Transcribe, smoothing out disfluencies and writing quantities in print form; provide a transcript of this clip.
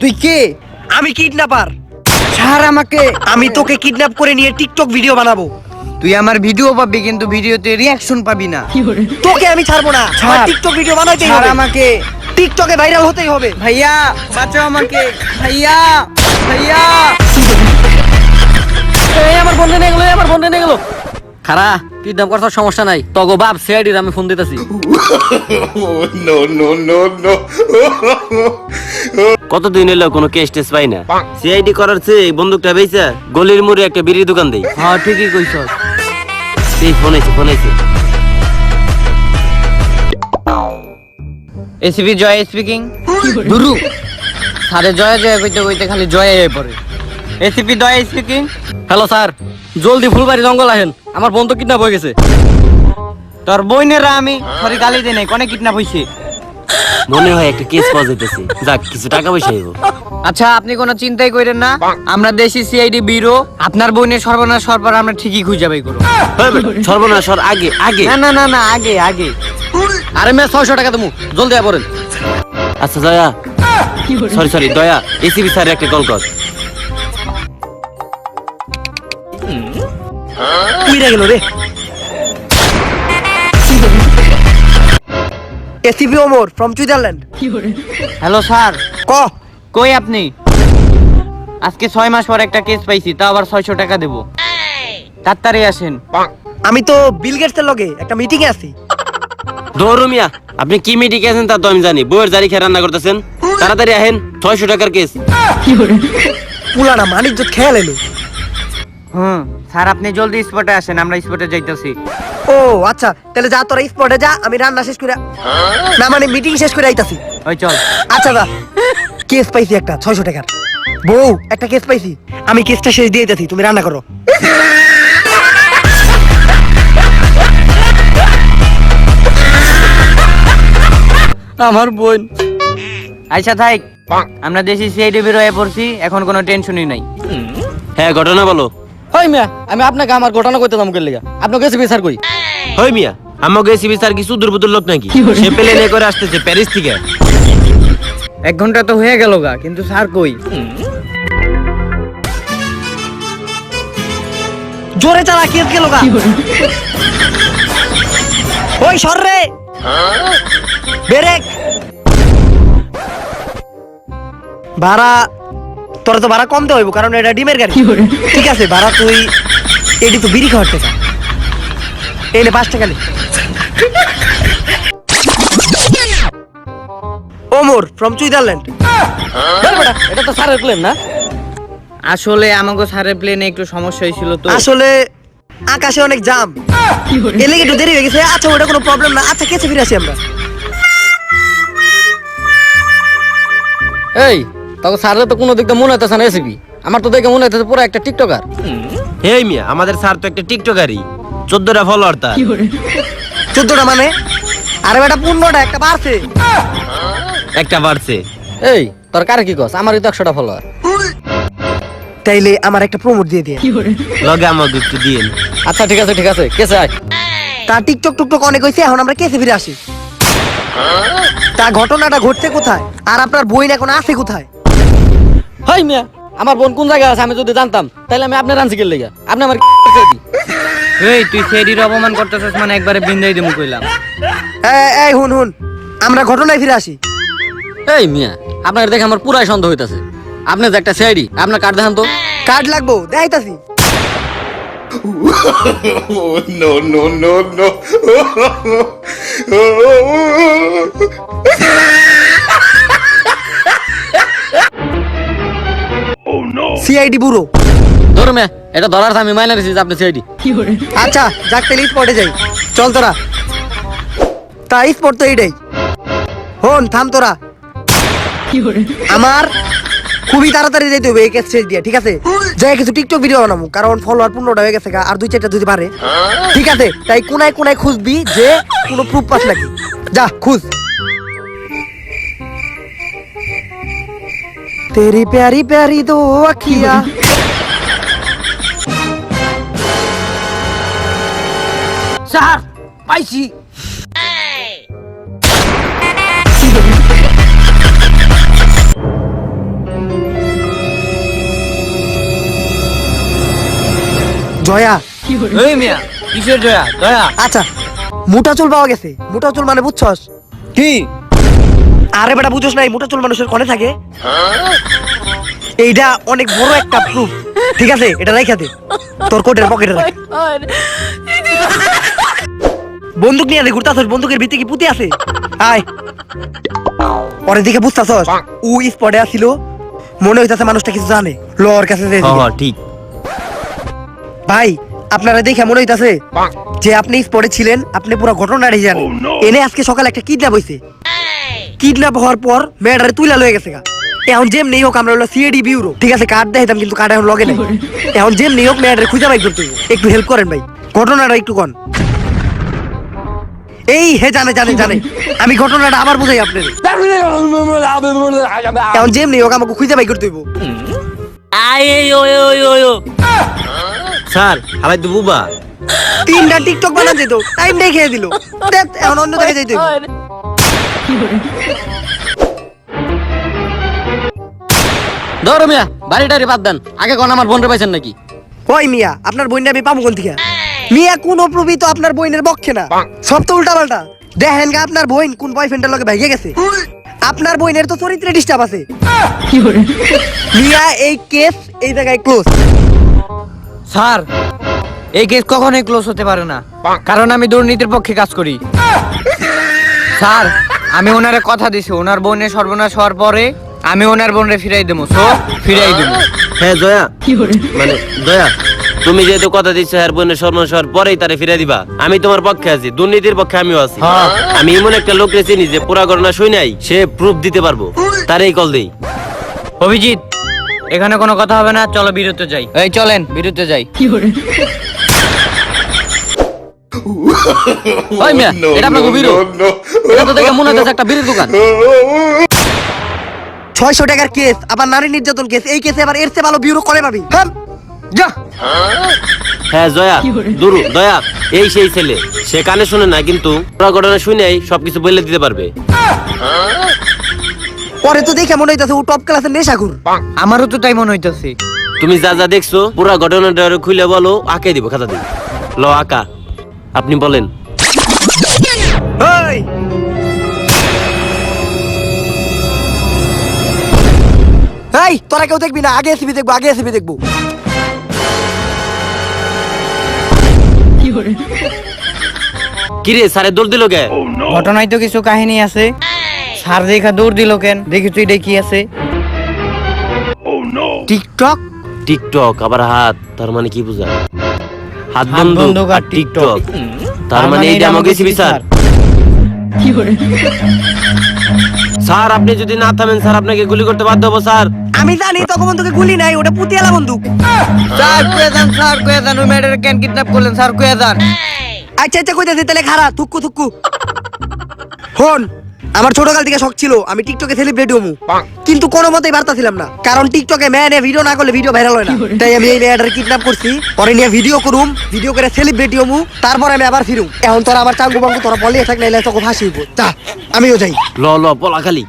তুই কে? আমি কিডন্যাপার। ছাড় আমাকে। আমি তোকে কিডন্যাপ করে নিয়ে টিকটক ভিডিও বানাবো। তুই আমার ভিডিও পাবি কিন্তু ভিডিওতে রিয়াকশন পাবি না। তোকে আমি ছাড়বো না। আমার ছাড়। টিকটক ভিডিও বানাইতেই ছাড় হবে। আমাকে। টিকটকে ভাইরাল হতেই হবে। ভাইয়া বাঁচাও আমাকে। ভাইয়া ভাইয়া। এই আমার বন্ধু নিয়ে গেলো, আমার বন্ধু নিয়ে গেলো। খারা কিডন্যাপ করার সমস্যা নাই, তগো বাপ সিআইডির আমি ফোন দিতেছি। No, no, no, no. কতদিন এলো কোনো কেস টেস পাই না। সিআইডি করার চেয়ে এই বন্দুকটা বেচা গলির মোড়ে একটা বিড়ির দোকান দেই। হ্যাঁ ঠিকই কইছ। এই ফোন আইছে। এসিপি জয় স্পিকিং। দুরু সারে জয় জয় কইতে কইতে খালি জয় হয়ে পড়ে। এসিপি জয় স্পিকিং। হ্যালো স্যার, জলদি ফুলবাড়ি জঙ্গল আহেন, আমার বন্ধু কিডন্যাপ হয়ে গেছে। তোর বইনেরা আমি সরি গালি দেই নাই, কোনে কিডন্যাপ হইছে? মনে হয় একটা কেস পাওয়া যাইতেছে, যাক কিছু টাকা পয়সা আইবো। আচ্ছা আপনি কোনো চিন্তাই করেন না, আমরা দেশি সিআইডি ব্যুরো, আপনার বইনের সর্বনাশ সরবার আমরা ঠিকই খুঁজে বাই করব। সর্বনাশ আগে আগে। না না না না আগে আগে। আরে মেয়ে 600 টাকা দেবো, জলদি আয় পড়েন। আচ্ছা দয়া, সরি দয়া, এসিবি স্যার একটা কল কর। উইরা গেল রে। ACP Omar from Switzerland. Hello sir. ক কই আপনি? আজকে 6 মাস পর একটা কেস পাইছি, তা আবার 600 টাকা দেব, তাড়াতাড়ি আসেন। আমি তো বিল গেটসের লগে একটা মিটিং এ আছি। দৌড় মিয়া, আপনি কি মিটিং আছেন তা তো আমি জানি। বউয়ের জারি খেয়ে রান্না করতেছেন, তাড়াতাড়ি আহেন। 600 টাকার কেস। পুলানা মানিজ্জত খেয়াল এলো। স্যার আপনি জলদি স্পটে আসেন, আমরা স্পটে যাইতেছি। ও আচ্ছা, তাহলে যা তোরা স্পটে যা, আমি রান্না শেষ করে না মানে মিটিং শেষ করে আইতাছি। ওই চল। আচ্ছা দা, কেস পাইছি একটা 600 টাকার। বউ একটা কেস পাইছি, আমি কেসটা শেষ দিয়ে দিতেছি, তুমি রান্না করো। আমার বোন। আচ্ছা থাক, আমরা দেশি সিআইডি ব্যুরো হয়ে পড়ছি, এখন কোনো টেনশনই নাই। হ্যাঁ ঘটনা বলো। হই মিয়া, আমি আপনাকে আমার ঘটনা কইতে দাম কইলে আপনাকে এসিপি স্যার কই। হই মিয়া, আমাকে এসিবি স্যার কি সুদূরবুদুর লোক নাকি? সে প্লেনে করে আসতেছে প্যারিস থেকে। 1 ঘন্টা তো হয়ে গেল গা, কিন্তু স্যার কই? জোরে চালা, কেস গেল গা। ওই সর রে, ব্রেক। ভাড়া তোরা তো ভাড়া কমতে হইব, কারণ এটা ডিমের গাড়ি। ঠিক আছে, ভাড়া তুই এটি তো বিড়ি খাওয়ার টাকা, এই নে 5 টাকা নে। Omar from Switzerland. এটা তো স্যারের প্লেন না? আসলে আমাকে স্যারের প্লেনে একটু সমস্যা হয়েছিল তো। আসলে আকাশে অনেক জাম, এর লেগে একটু দেরি হয়ে গেছে। আচ্ছা ওটা কোনো প্রবলেম না। আচ্ছা কেসে ফিরে আসি আমরা। এই তখন স্যারের তো কোনো দিক দিয়ে মনে হইতেছে না এসিপি, আমার তো দেখে মনে হইতেছে পুরো একটা টিকটকার। হেই মিয়া, আমাদের স্যার তো একটা টিকটকারই, 14টা ফলোয়ার তার। 14টা মানে? আরে বেটা 15টা, একটা বাড়ছে। একটা বাড়ছে। এই তোর কারে কি কস? আমারই তো 100টা ফলোয়ার। তাইলে আমার একটা প্রমোট দিয়ে দিয়ে। লগে আমাকে একটু দিন। আচ্ছা ঠিক আছে কেসে আয়। তা টিকটক টুকটক অনেক হয়েছে, এখন আমরা কেসে ফিরে আসি। তা ঘটনাটা ঘটছে কোথায়, আর আপনার বোন এখন আছে কোথায়? হই মিয়া, আমার বোন কোন জায়গায় আছে আমি যদি জানতাম তাহলে আমি আপনার রানছি গেলে আপনি আমার এই তুই সিআইডির অপমান করতেছিস মানে একবারে বিন্দাই দিমু কইলাম। এই হুন আমরা ঘটনায় ফিরে আসি। এই মিয়া, আপনার দেখে আমার পুরাই সন্দেহ হইতাছে। আপনি যে একটা সিআইডি, আপনার কার্ড দেখান তো। কার্ড লাগবো, দেখাইতাছি। Oh, no, no, no, no. CID bureau. ধরো মিয়া, এটা ধরার আমি মাইনা দিছি যে আপনি সিআইডি। আচ্ছা যাক, তাহলে স্পটে যাই, চল তোরা। তা স্পট তো এইটাই। হন থাম তোরা, আমার খুবই তাড়াতাড়ি যাইতে হবে এই কেস শেষ দিয়ে। ঠিক আছে, যাই কিছু টিকটক ভিডিও বানাবো, কারণ ফলোয়ার 15টা হয়ে গেছে, আর 2-4টা যদি পারে। ঠিক আছে, তাই কোনায় কোনায় খুঁজবি যে কোনো প্রুফ পাস নাকি। যা খুঁজ। তেরি প্যারি প্যারি দো আখিয়া। স্যার পাইছি। জয়া। ওই মিয়া কিসের জয়া দয়া আচ্ছা মোটা চুল পাওয়া গেছে। মোটা চুল মানে বুঝছস? কি আরে বেটা বুঝছস নাই মোটা চুল মানুষের কনে থাকে? এইটা অনেক বড় একটা প্রুফ, ঠিক আছে? এটা রাইখা দে তোর কোটের পকেটে রাখ। বন্দুক নিয়ে আলে ঘুরতাছস, বন্দুকের ভিতরে কি পুঁতি আছে? আয় পরে দিকে বুঝতাছস ও স্পটে আসিল, মনে হইতাছে মানুষটা কিছু জানে। লর কাছে যাই। হ্যাঁ ঠিক। ভাই আপনারা দেখে মনে হইতাছে যে আপনি স্পটে ছিলেন, আপনি পুরো ঘটনাটা জানেন। এনে আজকে সকালে একটা কিডন্যাপ হইছে। কিডন্যাপ হওয়ার পর মেয়েটারে তুইলা লয়ে গেছে গা। এখন যেমনি হোক আমরা হলো সিআইডি বিউরো, ঠিক আছে? কার্ড দেখাইতাম কিন্তু কার্ড এখন লগে নাই। এখন যেমনি হোক মেয়েটারে খুঁজে বাই করতে হইব। একটু হেল্প করেন ভাই, ঘটনাটা একটু কন। এই হে জানে জানে জানে, আমি ঘটনাটা আবার বুঝাই আপনার। এখন যেমনি হোক আমাকে খুঁজে বাই করতে হইব। স্যার হালাই তো বুবা। 3টা টিকটক বানান যেত, টাইম দেখে দিল। দেখ এখন অন্য জায়গায় যাইতে হইব। ধরো মিয়া বাড়িটারি বাদ দেন, আগে কোন আমার বোনরে পাইছেন নাকি? ওই মিয়া আপনার বইনটা আমি পাবো কোন থেকে? মিয়া কোন প্রবি তো আপনার বইনের পক্ষে না, সব তো উল্টা পাল্টা। দেখেন গা আপনার বইন কোন বয়ফ্রেন্ডের লগে ভাইগে গেছে। আপনার বইনের তো চরিত্রে ডিস্টার্ব আছে। মিয়া এই কেস এই জায়গায় ক্লোজ। স্যার এই কেস কখনোই ক্লোজ হতে পারে না, কারণ আমি দুর্নীতির পক্ষে কাজ করি। স্যার আমি ওনারে কথা দিছি, ওনার বোনের সর্বনাশ হওয়ার পরে আমি ওনার বোনরে ফিরাই দেবো। সো ফিরাই দেবো। হ্যাঁ জয়া, মানে দয়া, তুমি যেহেতু কথা দিচ্ছ হ্যার বোনের সর্বনাশ হওয়ার পরেই তারে ফিরে দিবা, আমি তোমার পক্ষে আছি, দুর্নীতির পক্ষে আমিও আছি। আমি এমন একটা লোক চিনি যে পুরা ঘটনা শুই নাই, সে প্রুফ দিতে পারবো, তারই কল দেই। অভিজিৎ এখানে কোনো কথা হবে না, চলো বিরতে যাই। এই চলেন বিরতে যাই। ওই মিয়া এটা আপনার বিরো, এটা তো দেখে মনে হচ্ছে একটা বিড়ির দোকান। 600 টাকার কেস, আবার নারী নির্যাতন কেস, এই কেসে আবার এর চেয়ে ভালো বিউরো করে পাবি। হ্যাঁ যা। হ্যাঁ জয়া, দুরু দয়া এই সেই ছেলে, সে কানে শুনে না কিন্তু পুরা ঘটনা শুনেই সবকিছু বলে দিতে পারবে। পরে তো দেখে মনে হইতাছে ও টপ ক্লাসের নেশাখুর। আমারও তো তাই মনে হইতেছে। তুমি যা যা দেখছো পুরা ঘটনাটা খুলে বলো, আঁকে দিব খাতা দিব। ল আঁকা, আপনি বলেন। এই এই তোরা কেউ দেখবি না, আগে এসিবি দেখবো, আগে এসিবি দেখবো। কিরে স্যারে দৌড় দিল কে? ঘটনায় তো কিছু কাহিনী আছে। স্যার দেখা দৌড় দিল কেন? দেখি তুই দেখি আছে টিকটক। টিকটক আবার হাত, তার মানে কি বুঝা? হাত হাত বন্ধু বন্দুক আর আর টিকটক, টিকটক। তার মানে এইটা আমাকে সিবি স্যার। স্যার আপনি যদি না থামেন স্যার আপনাকে গুলি করতে বাধ্য হবো স্যার। আমি জানি তখন বন্ধুকে গুলি নাই, ওটা পুতিয়ালা বন্দুক। স্যার কয়ে যান, স্যার কয়ে যান, ওই মেয়েটাকে কেন কিডন্যাপ করলেন? স্যার কয়ে যান। আচ্ছা আচ্ছা কইতাছি তাহলে খারা থুক্কু থুক্কু। হন আমার ছোটকাল থেকে শখ ছিল আমি টিকটকে সেলিব্রিটি হমু, কিন্তু কোনো মতেই পারতাছিলাম না, কারণ টিকটকে মেয়ে ভিডিও না করলে ভিডিও ভাইরাল হয় না। তাই আমি এই মেয়েটার কিডন্যাপ করছি, পরে নিয়ে ভিডিও করুম, ভিডিও করে সেলিব্রিটি হমু, তারপর আমি আবার ফিরুম। এখন তোরা আমার চাঙ্গু বাঙ্গু তোরা বলিয়ে থাক, নাইলে তোকে ফাঁসি হইব। তা আমিও যাই। ল ল পলা খালি।